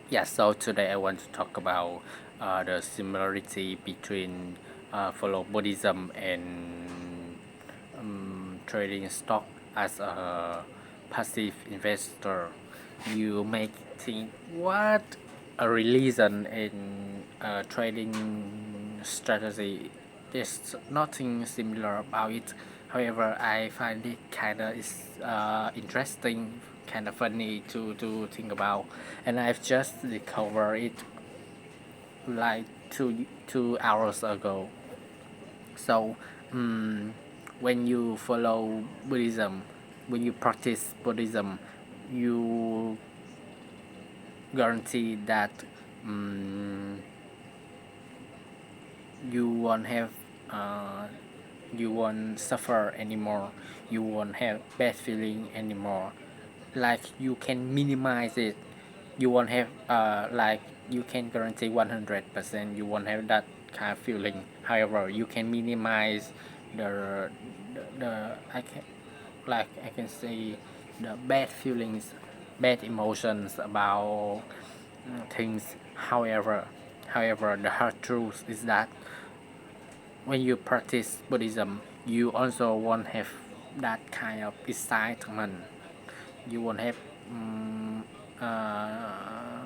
Yeah, so today I want to talk about the similarity between follow Buddhism and trading stock as a passive investor. You may think what a religion in trading strategy. There's nothing similar about it. However, I find it kind of is interesting, kind of funny to think about, and I've just discovered it like two hours ago. So, um, when you follow Buddhism, when you practice Buddhism, you guarantee that um, you won't have uh, you won't suffer anymore. You won't have bad feeling anymore. Like you can minimize it. You won't have like you can guarantee 100% you won't have that kind of feeling. However, you can minimize the the I can say the bad feelings, bad emotions about things. However, the hard truth is that when you practice Buddhism, you also won't have that kind of excitement. You won't have uh,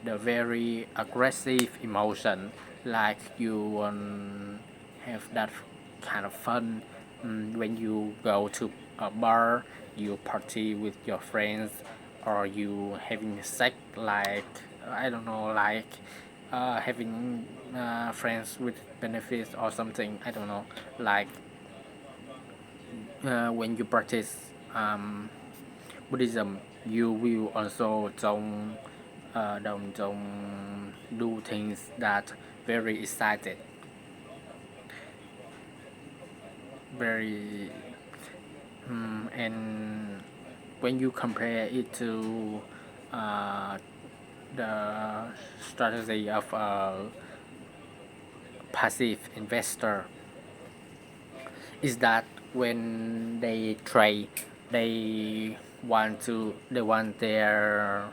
the very aggressive emotion, like you won't have that kind of fun when you go to a bar, you party with your friends, or you having sex, like I don't know, like having friends with benefits or something, I don't know, like when you practice Buddhism, you will also don't do things that very excited, very and when you compare it to uh, the strategy of a passive investor, is that when they trade, they want their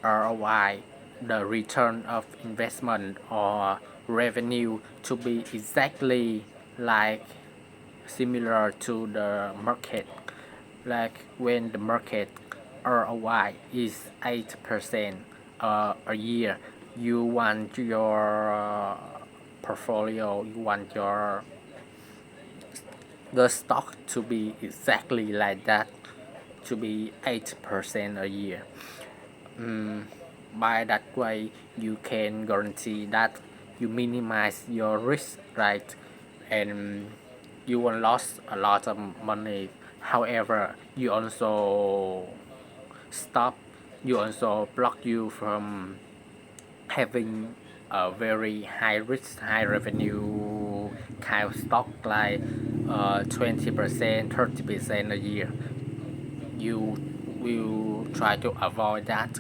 ROI, the return of investment or revenue, to be exactly like similar to the market. Like when the market ROI is 8% a year, you want your portfolio, you want the stock to be exactly like that, to be 8% a year. Mm, by that way, you can guarantee that you minimize your risk, right? And you won't lose a lot of money. However, stop, you also block you from having a very high risk, high revenue kind of stock like 20%, 30% a year. You will try to avoid that,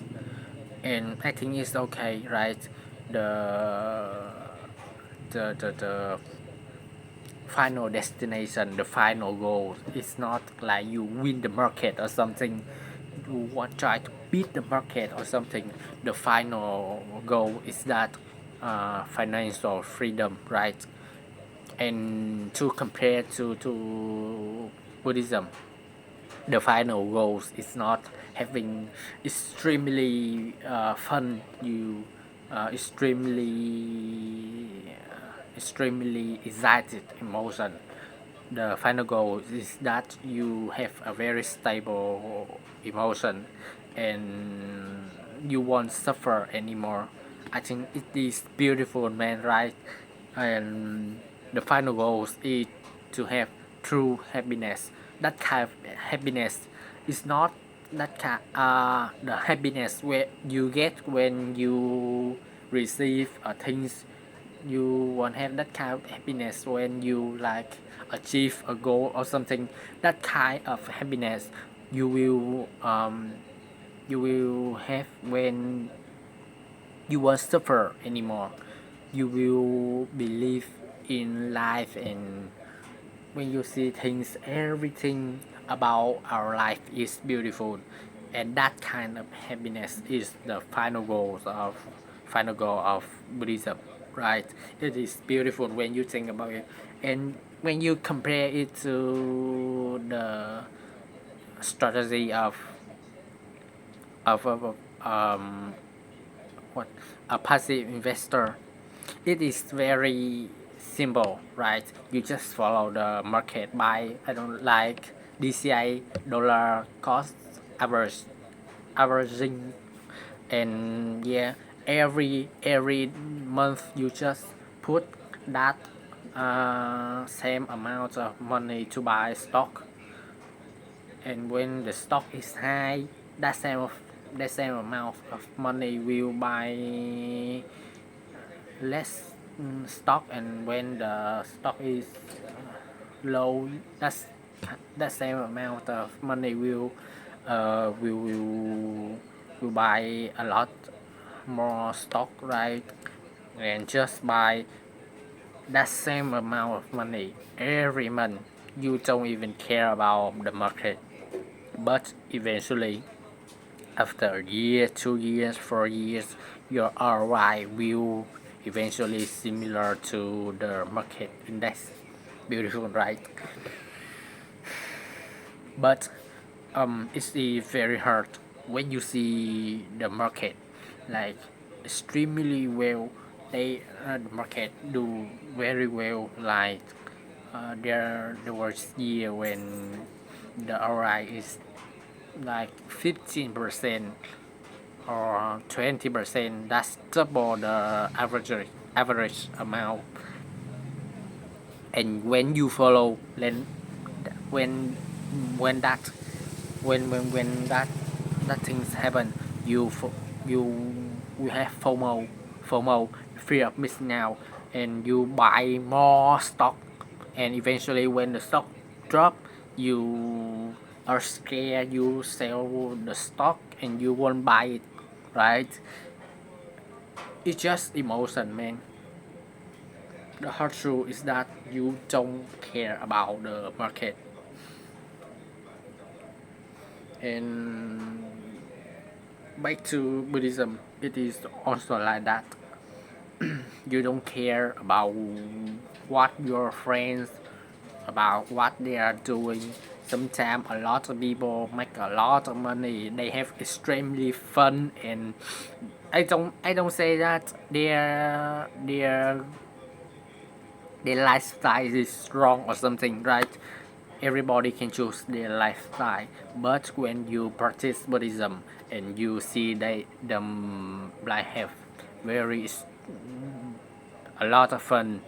and I think it's okay, right? The the final destination, the final goal, it's not like you win the market or something. You want try to beat the market or something. The final goal is that financial freedom, right? And to compare to Buddhism, the final goals is not having extremely fun, you extremely excited emotion. The final goal is that you have a very stable emotion and you won't suffer anymore. I think it is beautiful, man, right? And the final goal is to have true happiness. That kind of happiness is not the happiness where you get when you receive things. You won't have that kind of happiness when you like achieve a goal or something. That kind of happiness you will have when you won't suffer anymore. You will believe in life, and when you see things, everything about our life is beautiful. and that kind of happiness is the final goal of Buddhism, right? It is beautiful when you think about it, and when you compare it to the strategy of what a passive investor, it is very simple, right? You just follow the market by, I don't like DCI, dollar cost average, averaging, and yeah, every month you just put that same amount of money to buy stock, and when the stock is high, that same of that same amount of money will buy less stock, and when the stock is low, that's that same amount of money uh, will will will buy a lot more stock, right? And just buy that same amount of money every month, you don't even care about the market, but eventually after a year, 2 years, 4 years, your ROI will eventually similar to the market index. Beautiful, right? But it's very hard when you see the market like extremely well. The market do very well. Like there was year when the ROI is like 15% or 20%. That's double the average amount. And when you follow, then when when that when that things happen, you you have FOMO, fear of missing out, and you buy more stock, and eventually when the stock drop, you are scared, you sell the stock and you won't buy it, right? It's just emotion, man. The hard truth is that you don't care about the market, and back to Buddhism, it is also like that. You don't care about what your friends, about what they are doing. Sometimes a lot of people make a lot of money. They have extremely fun, and I don't say that their lifestyle is wrong or something, right? Everybody can choose their lifestyle, but when you practice Buddhism and you see them like have very a lot of fun,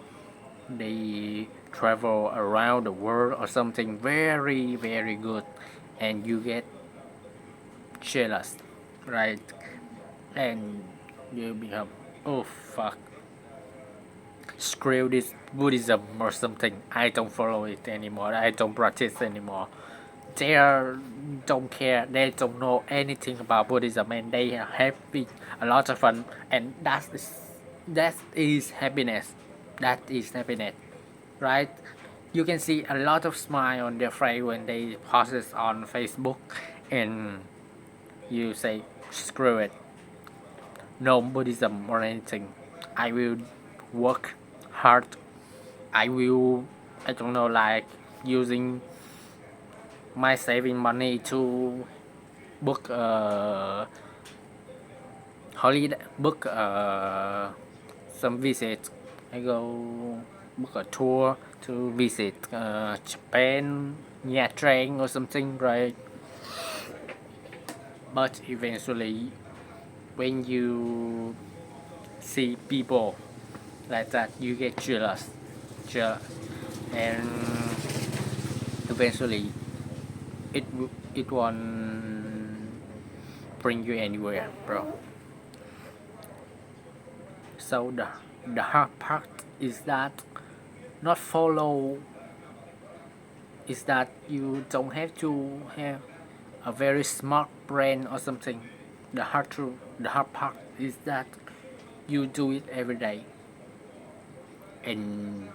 they travel around the world or something very good, and you get jealous, right? And you become, oh fuck, screw this Buddhism or something. I don't follow it anymore. I don't practice anymore. They don't care. They don't know anything about Buddhism, and they are having a lot of fun. And that is happiness. That is happiness, right? You can see a lot of smile on their face when they post it on Facebook, and you say, screw it, no Buddhism or anything. I will work hard. I will, I don't know, like using my saving money to book a holiday, book some visit. I go book a tour to visit Japan, Nha Trang or something, right? But eventually, when you see people like that, you get jealous, and eventually it won't bring you anywhere, bro. So the hard part is that not follow is that you don't have to have a very smart brain or something. The hard part is that you do it every day, and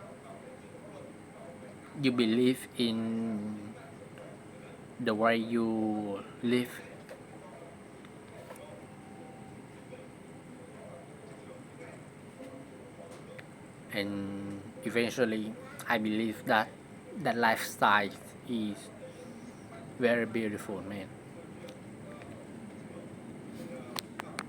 you believe in the way you live, and eventually I believe that that lifestyle is very beautiful, man.